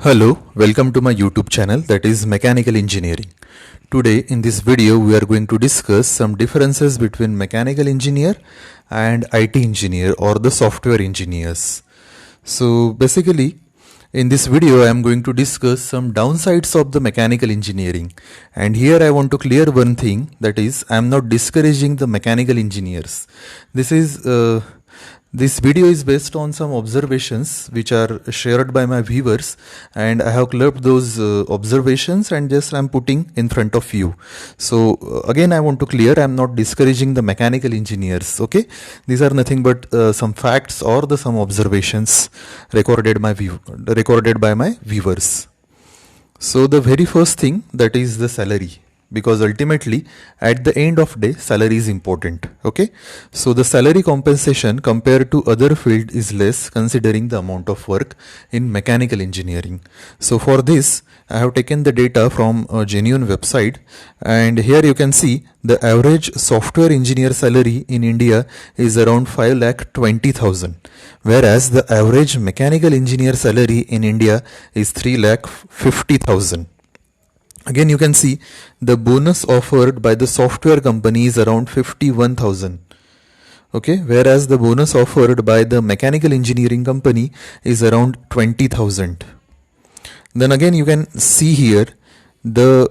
Hello, welcome to my YouTube channel, that is Mechanical Engineering. Today in this video we are going to discuss some differences between mechanical engineer and IT engineer or the software engineers. So basically in this video I am going to discuss some downsides of the mechanical engineering, and here I want to clear one thing, that is I am not discouraging the mechanical engineers. This video is based on some observations which are shared by my viewers, and I have clubbed those observations and just I am putting in front of you. So again I want to clear, I am not discouraging the mechanical engineers. Okay, these are nothing but some facts or some observations recorded by my viewers. So the very first thing, that is the salary, because ultimately at the end of day salary is important. Okay, so the salary compensation compared to other field is less considering the amount of work in mechanical engineering. So for this I have taken the data from a genuine website, and here you can see the average software engineer salary in India is around 5,20,000, whereas the average mechanical engineer salary in India is 3,50,000. Again you can see the bonus offered by the software company is around 51,000. Okay, whereas the bonus offered by the mechanical engineering company is around 20,000. Then again you can see here the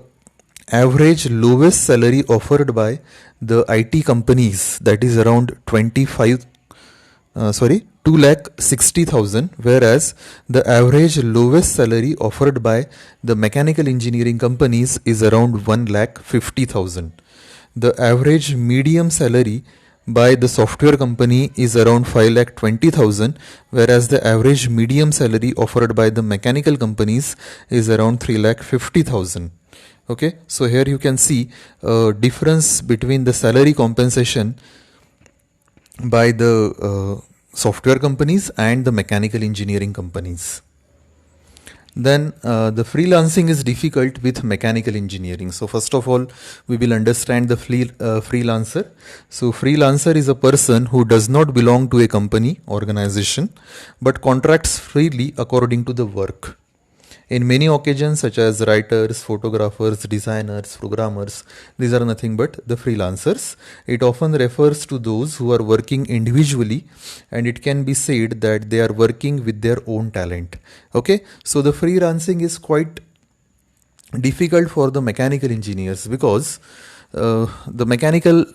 average lowest salary offered by the IT companies, that is around 2,60,000, whereas the average lowest salary offered by the mechanical engineering companies is around 1,50,000. The average medium salary by the software company is around 5,20,000, whereas the average medium salary offered by the mechanical companies is around 3,50,000. Okay, so here you can see a difference between the salary compensation by the software companies and the mechanical engineering companies. Then the freelancing is difficult with mechanical engineering. So first of all we will understand the freelancer. So freelancer is a person who does not belong to a company organization but contracts freely according to the work. In many occasions, such as writers, photographers, designers, programmers, these are nothing but the freelancers. It often refers to those who are working individually, and it can be said that they are working with their own talent. Okay, so the freelancing is quite difficult for the mechanical engineers because the mechanical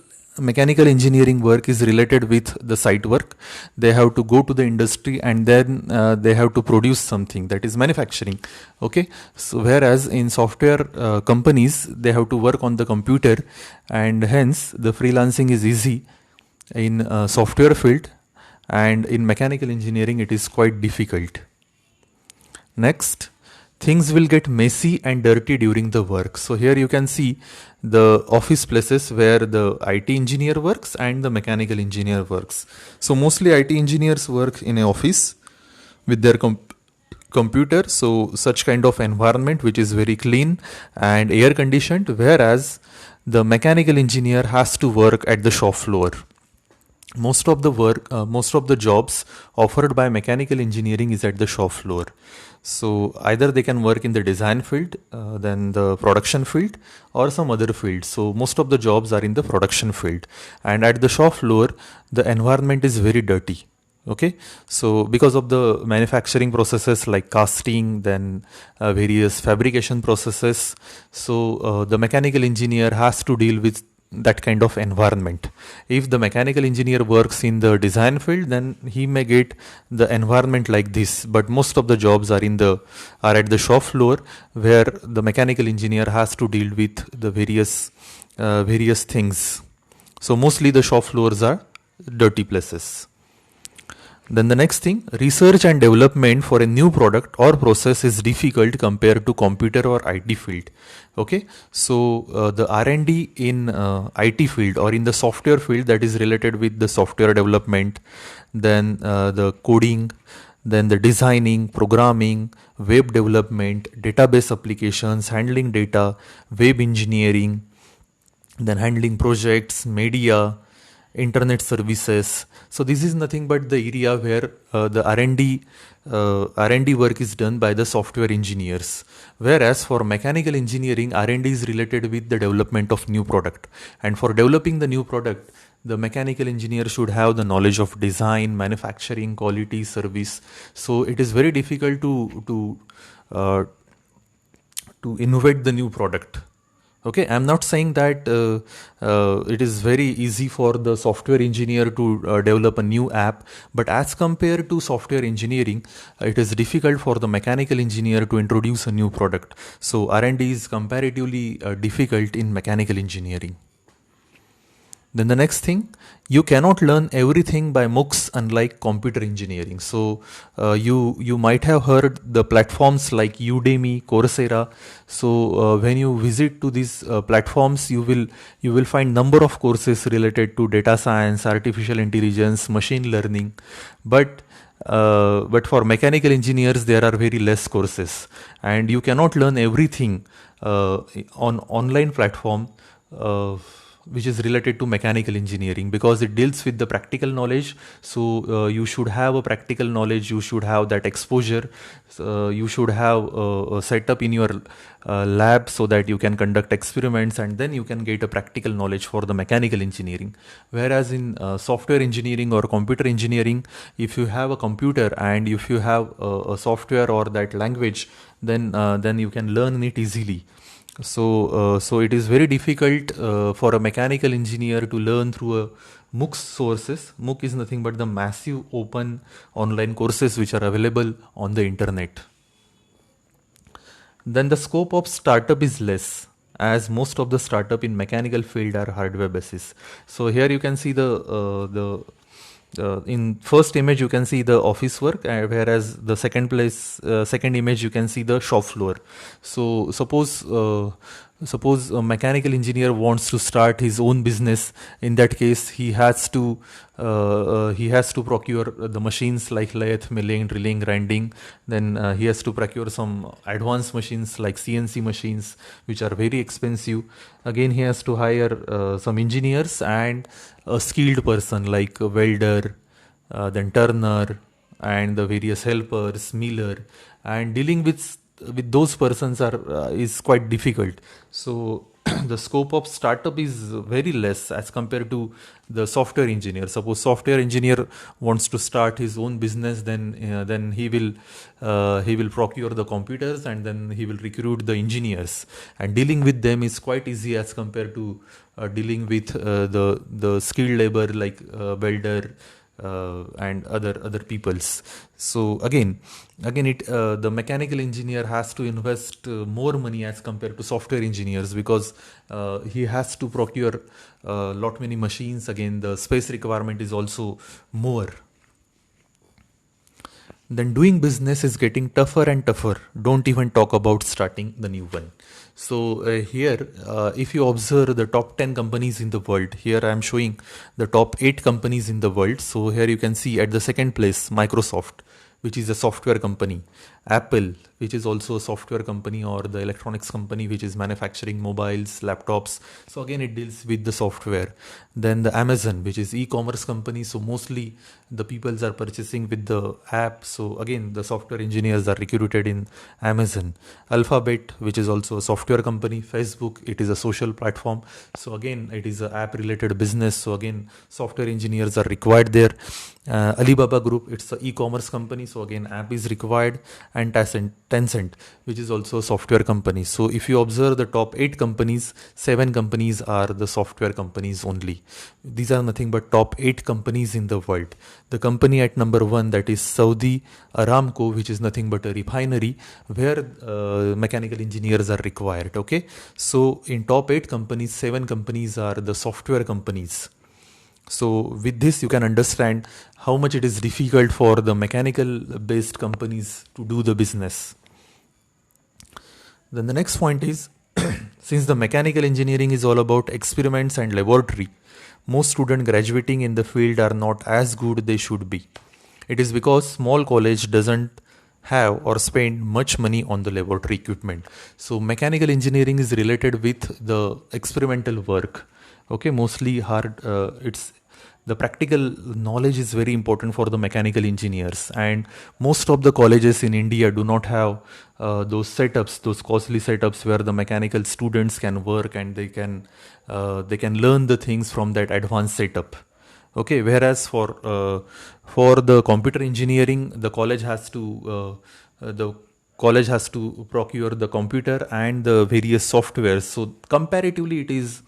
engineering work is related with the site work. They have to go to the industry and then they have to produce something, that is manufacturing. Okay, so whereas in software companies they have to work on the computer, and hence the freelancing is easy in software field, and in mechanical engineering it is quite difficult. Next, things will get messy and dirty during the work. So here you can see the office places where the IT engineer works and the mechanical engineer works. So mostly IT engineers work in an office with their computer, so such kind of environment which is very clean and air conditioned, whereas the mechanical engineer has to work at the shop floor. Most of the jobs offered by mechanical engineering is at the shop floor. So either they can work in the design field, then the production field, or some other field. So most of the jobs are in the production field, and at the shop floor the environment is very dirty. Okay, so because of the manufacturing processes like casting, then various fabrication processes, so the mechanical engineer has to deal with that kind of environment. If the mechanical engineer works in the design field, then he may get the environment like this, but most of the jobs are at the shop floor, where the mechanical engineer has to deal with the various things. So mostly the shop floors are dirty places. Then the next thing, research and development for a new product or process is difficult compared to computer or IT field. Okay, so the R&D in IT field or in the software field, that is related with the software development, then the coding, then the designing, programming, web development, database applications, handling data, web engineering, then handling projects, media, internet services. So this is nothing but the area where the R&D work is done by the software engineers. Whereas for mechanical engineering, R&D is related with the development of new product. And for developing the new product, the mechanical engineer should have the knowledge of design, manufacturing, quality, service. So it is very difficult uh, to innovate the new product. Okay, I'm not saying that it is very easy for the software engineer to develop a new app, but as compared to software engineering, it is difficult for the mechanical engineer to introduce a new product. So R&D is comparatively difficult in mechanical engineering. Then the next thing, you cannot learn everything by MOOCs unlike computer engineering. So you might have heard the platforms like Udemy, Coursera. So when you visit to these platforms, you will find number of courses related to data science, artificial intelligence, machine learning. But for mechanical engineers, there are very less courses, and you cannot learn everything on online platform. Which is related to mechanical engineering, because it deals with the practical knowledge. So you should have a practical knowledge, you should have that exposure, you should have a setup in your lab so that you can conduct experiments, and then you can get a practical knowledge for the mechanical engineering. Whereas in software engineering or computer engineering, if you have a computer and if you have a software or that language, then you can learn it easily. So it is very difficult for a mechanical engineer to learn through a MOOC sources. MOOC is nothing but the massive open online courses which are available on the internet. Then the scope of startup is less, as most of the startup in mechanical field are hardware basis. So here you can see the in first image you can see the office work, whereas the second image you can see the shop floor. So suppose a mechanical engineer wants to start his own business. In that case, he has to procure the machines like lathe, milling, drilling, grinding. Then he has to procure some advanced machines like CNC machines, which are very expensive. Again, he has to hire some engineers and a skilled person like a welder, then turner, and the various helpers, miller, and dealing with those persons is quite difficult. So the scope of startup is very less as compared to the software engineer. Suppose software engineer wants to start his own business, then he will procure the computers, and then he will recruit the engineers, and dealing with them is quite easy as compared to dealing with the skilled labor like welder and other peoples. So again the mechanical engineer has to invest more money as compared to software engineers, because he has to procure lot many machines. Again, the space requirement is also more. Then doing business is getting tougher and tougher. Don't even talk about starting the new one. So here, if you observe the top 10 companies in the world, here I am showing the top 8 companies in the world. So here you can see at the second place, Microsoft, which is a software company. Apple, which is also a software company, or the electronics company, which is manufacturing mobiles, laptops. So again, it deals with the software. Then the Amazon, which is e-commerce company. So mostly the peoples are purchasing with the app. So again, the software engineers are recruited in Amazon. Alphabet, which is also a software company. Facebook, it is a social platform. So again, it is an app related business. So again, software engineers are required there. Alibaba Group, it's an e-commerce company. So again, app is required. And Tencent, which is also a software company. So if you observe the top 8 companies, 7 companies are the software companies only. These are nothing but top 8 companies in the world. The company at number 1, that is Saudi Aramco, which is nothing but a refinery where mechanical engineers are required. Okay, so in top 8 companies, 7 companies are the software companies. So with this, you can understand how much it is difficult for the mechanical based companies to do the business. Then the next point is, since the mechanical engineering is all about experiments and laboratory, most students graduating in the field are not as good they should be. It is because small college doesn't have or spend much money on the laboratory equipment. So mechanical engineering is related with the experimental work. Okay, mostly hard. the practical knowledge is very important for the mechanical engineers, and most of the colleges in India do not have those setups, those costly setups where the mechanical students can work and they can learn the things from that advanced setup. Okay, whereas for the computer engineering, the college has to procure the computer and the various softwares. So comparatively, it is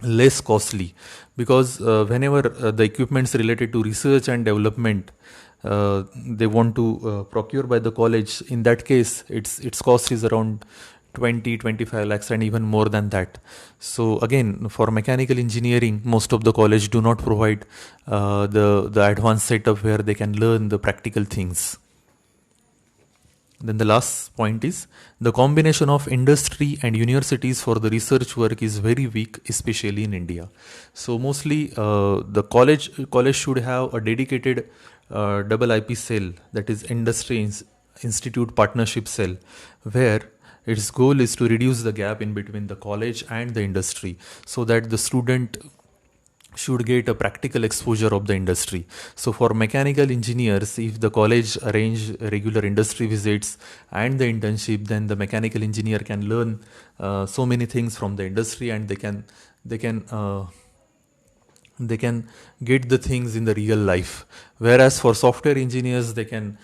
less costly, because whenever the equipments related to research and development they want to procure by the college, in that case its cost is around 20-25 lakhs and even more than that. So again, for mechanical engineering, most of the college do not provide the advanced setup where they can learn the practical things. Then the last point is the combination of industry and universities for the research work is very weak, especially in India. So mostly the college should have a dedicated double IP cell, that is institute partnership cell, where its goal is to reduce the gap in between the college and the industry, so that the student should get a practical exposure of the industry. So for mechanical engineers, if the college arrange regular industry visits and the internship, then the mechanical engineer can learn so many things from the industry, and they can they can get the things in the real life. Whereas for software engineers, they can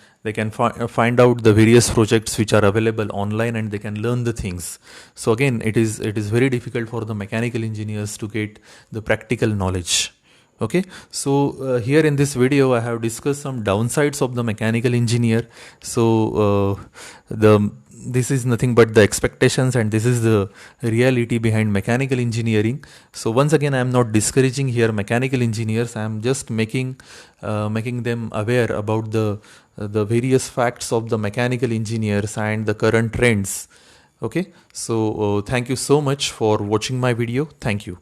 find out the various projects which are available online, and they can learn the things. So again, it is very difficult for the mechanical engineers to get the practical knowledge. Okay, so here in this video I have discussed some downsides of the mechanical engineer. So the this is nothing but the expectations, and this is the reality behind mechanical engineering. So once again, I am not discouraging here mechanical engineers. I am just making them aware about the various facts of the mechanical engineers and the current trends. Okay, so thank you so much for watching my video. Thank you.